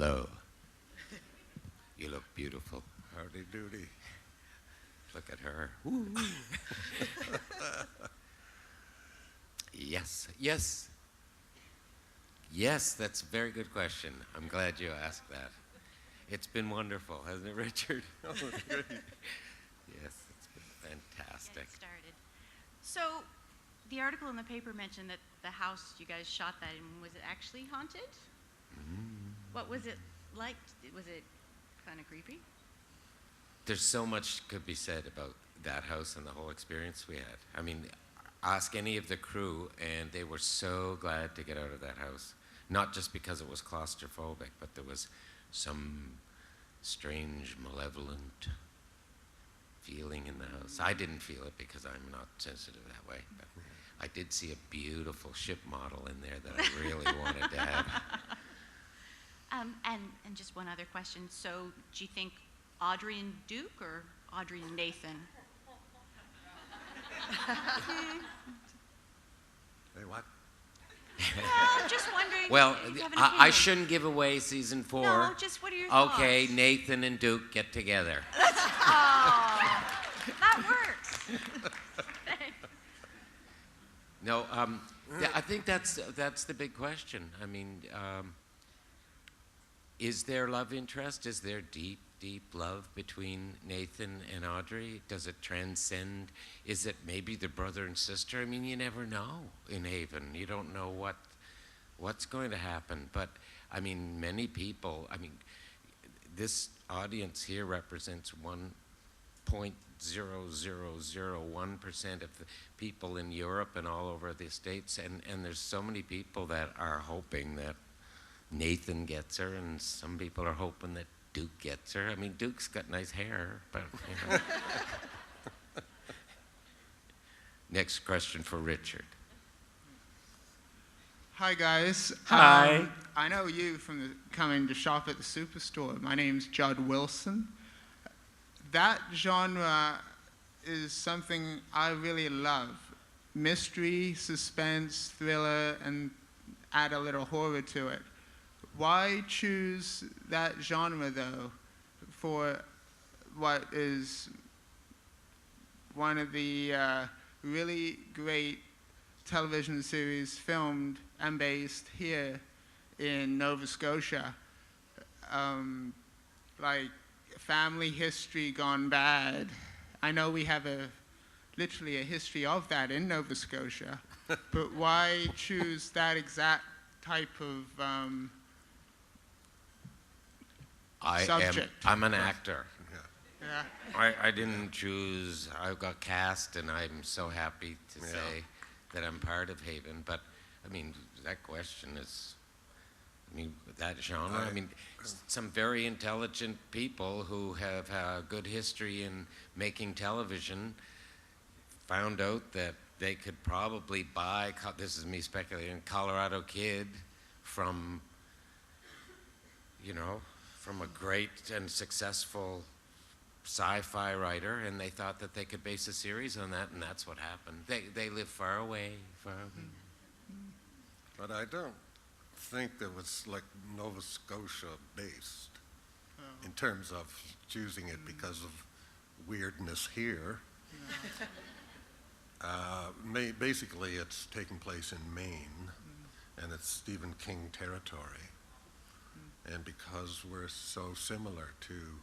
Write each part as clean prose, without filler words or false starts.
Hello. You look beautiful. Howdy doody. Look at her. Yes, yes. Yes, that's a very good question. I'm glad you asked that. It's been wonderful, hasn't it, Richard? Oh, great. Yes, it's been fantastic. Get started. So, the article in the paper mentioned that the house you guys shot that in, was it actually haunted? What was it like? Was it kind of creepy? There's so much could be said about that house and the whole experience we had. I mean, ask any of the crew, and they were so glad to get out of that house. Not just because it was claustrophobic, but there was some strange, malevolent feeling in the house. I didn't feel it because I'm not sensitive that way, but I did see a beautiful ship model in there that I really wanted to have. And just one other question. So, do you think Audrey and Duke or Audrey and Nathan? Hey, what? Well, just wondering. Well, if you have an I opinion. shouldn't give away season 4. No, just what are your thoughts? Okay, Nathan and Duke get together. Oh, that works. No, yeah, I think that's the big question. I mean, is there love interest? Is there deep, deep love between Nathan and Audrey? Does it transcend? Is it maybe the brother and sister? I mean, you never know in Haven. You don't know what's going to happen. But, I mean, many people, I mean, this audience here represents 1.0001% of the people in Europe and all over the States, and there's so many people that are hoping that Nathan gets her, and some people are hoping that Duke gets her. I mean, Duke's got nice hair, but, you know. Next question for Richard. Hi, guys. Hi. I know you from coming to shop at the Superstore. My name's Judd Wilson. That genre is something I really love. Mystery, suspense, thriller, and add a little horror to it. Why choose that genre, though, for what is one of the really great television series filmed and based here in Nova Scotia? Like Family History Gone Bad. I know we have literally a history of that in Nova Scotia, but why choose that exact type of subject? I'm an actor. Yeah. I didn't choose. I got cast, and I'm so happy to say that I'm part of Haven. But, I mean, that question is, I mean, that genre, I mean, some very intelligent people who have a good history in making television found out that they could probably buy, this is me speculating, Colorado Kid from, you know, from a great and successful sci-fi writer, and they thought that they could base a series on that, and that's what happened. They live far away, far away. But I don't think that was like Nova Scotia based in terms of choosing it because of weirdness here. Basically, it's taking place in Maine, and it's Stephen King territory. And because we're so similar to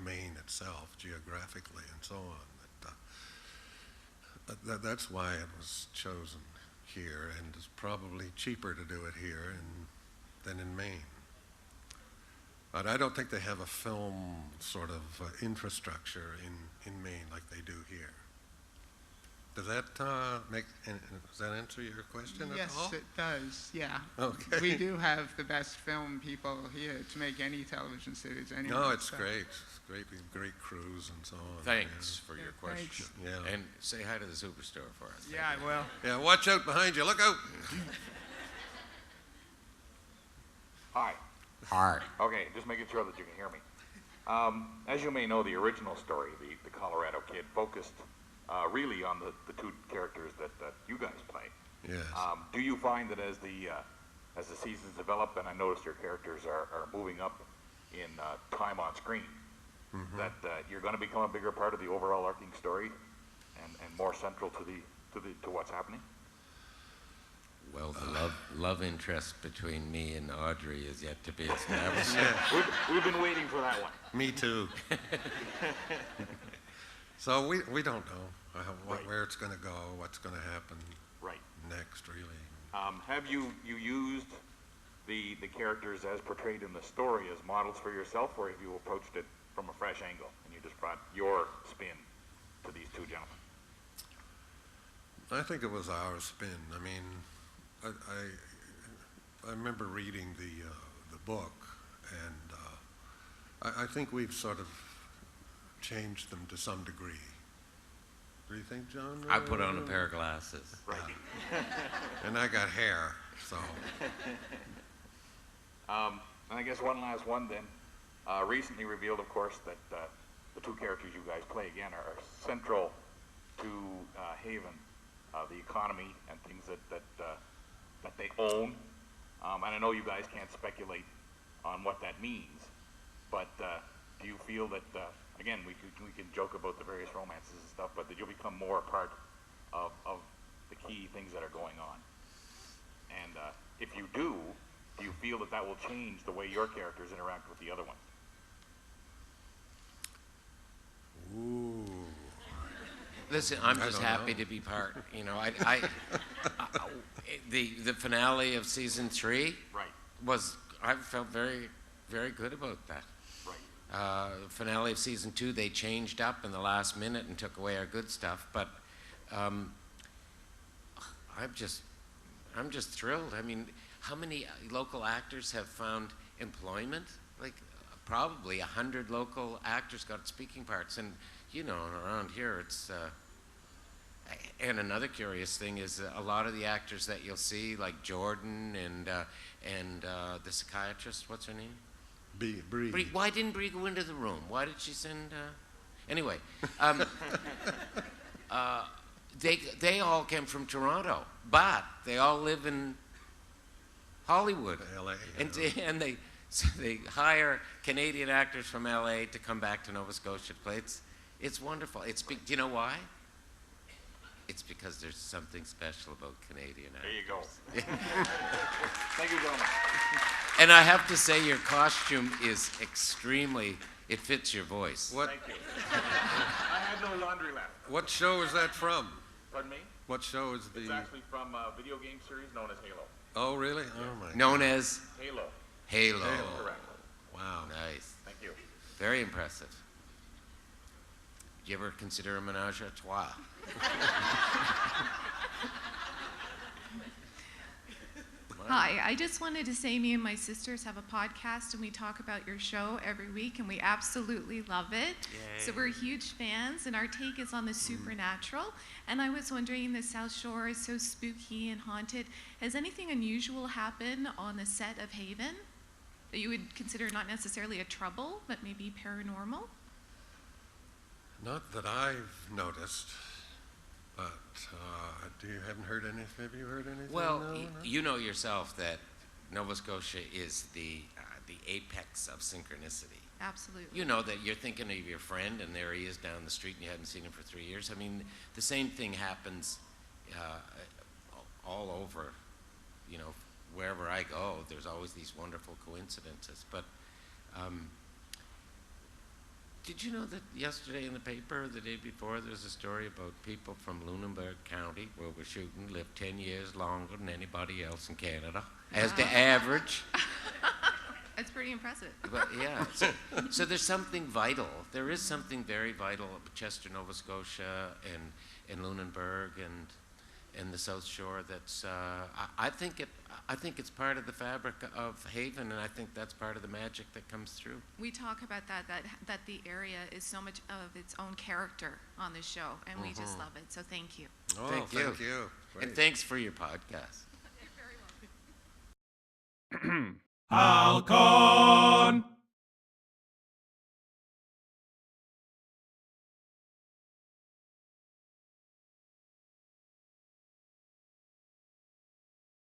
Maine itself, geographically and so on, that's why it was chosen here, and it's probably cheaper to do it here than in Maine. But I don't think they have a film sort of infrastructure in Maine like they do here. Does that does that answer your question at all? Yes, it does, yeah. Okay. We do have the best film people here to make any television series anyway. No, it's so. great. It's great. We have great crews and so on. Thanks for your question. Thanks. Yeah. And say hi to the Superstore for us. Yeah, I will. Yeah, watch out behind you. Look out. Hi. Hi. Okay, just making sure that you can hear me. As you may know, the original story, the Colorado Kid, focused really on the two characters that you guys play. Yes. Do you find that as the as the seasons develop, and I noticed your characters are moving up in time on screen, that you're going to become a bigger part of the overall arcing story, and more central to what's happening? Well, the love interest between me and Audrey is yet to be established. We've been waiting for that one. Me too. So we don't know Right. where it's going to go, what's going to happen Right. next, really. Have you used the characters as portrayed in the story as models for yourself, or have you approached it from a fresh angle and you just brought your spin to these two gentlemen? I think it was our spin. I mean, I remember reading the book, and I think we've sort of changed them to some degree. What do you think, John? I put on a pair of glasses. Right. And I got hair, so. And I guess one last one then. Recently revealed, of course, that the two characters you guys play again are central to Haven, the economy and things that they own. And I know you guys can't speculate on what that means, but do you feel that, again, we can joke about the various romances and stuff, but that you'll become more a part of the key things that are going on? And if you do you feel that that will change the way your characters interact with the other ones? Ooh. Listen, I'm I just don't happy know. to be part. You know, the finale of season 3 Right. was, I felt very, very good about that. Right. The finale of season 2, they changed up in the last minute and took away our good stuff. But I'm just thrilled. I mean, how many local actors have found employment? Like, probably 100 local actors got speaking parts, and you know, around here it's. And another curious thing is a lot of the actors that you'll see, like Jordan and the psychiatrist. What's her name? Bree. Bree. Why didn't Bree go into the room? Why did she send? Anyway, they all came from Toronto, but they all live in Hollywood, LA. and they hire Canadian actors from LA to come back to Nova Scotia to play. It's wonderful. Do you know why? It's because there's something special about Canadian actors. There you go. Thank you, gentlemen. And I have to say, your costume is extremely. It fits your voice. What Thank you. I had no laundry left. what show is that from? Pardon me? What show is It's the? actually from a video game series known as Halo. Oh, really? Oh my. Known as Halo. Halo. Correct. Wow. Nice. Thank you. Very impressive. Do you ever consider a menage a trois? Hi, I just wanted to say me and my sisters have a podcast and we talk about your show every week and we absolutely love it. Yay. So we're huge fans and our take is on the supernatural. And I was wondering, the South Shore is so spooky and haunted. Has anything unusual happened on the set of Haven that you would consider not necessarily a trouble, but maybe paranormal? Not that I've noticed, but haven't heard anything? Have you heard anything? Well, No? you know yourself that Nova Scotia is the apex of synchronicity. Absolutely. You know that you're thinking of your friend, and there he is down the street, and you hadn't seen him for 3 years. I mean, the same thing happens all over. You know, wherever I go, there's always these wonderful coincidences. But did you know that yesterday in the paper, the day before, there's a story about people from Lunenburg County, where we're shooting, live 10 years longer than anybody else in Canada, as the average. That's pretty impressive. But yeah, so there's something vital. There is something very vital about Chester, Nova Scotia, and Lunenburg, and the South Shore. That's I think it's part of the fabric of Haven, and I think that's part of the magic that comes through. We talk about that the area is so much of its own character on the show, and we just love it. So thank you. Oh, Thank you. thank you. And Great. thanks for your podcast. Hal-Con.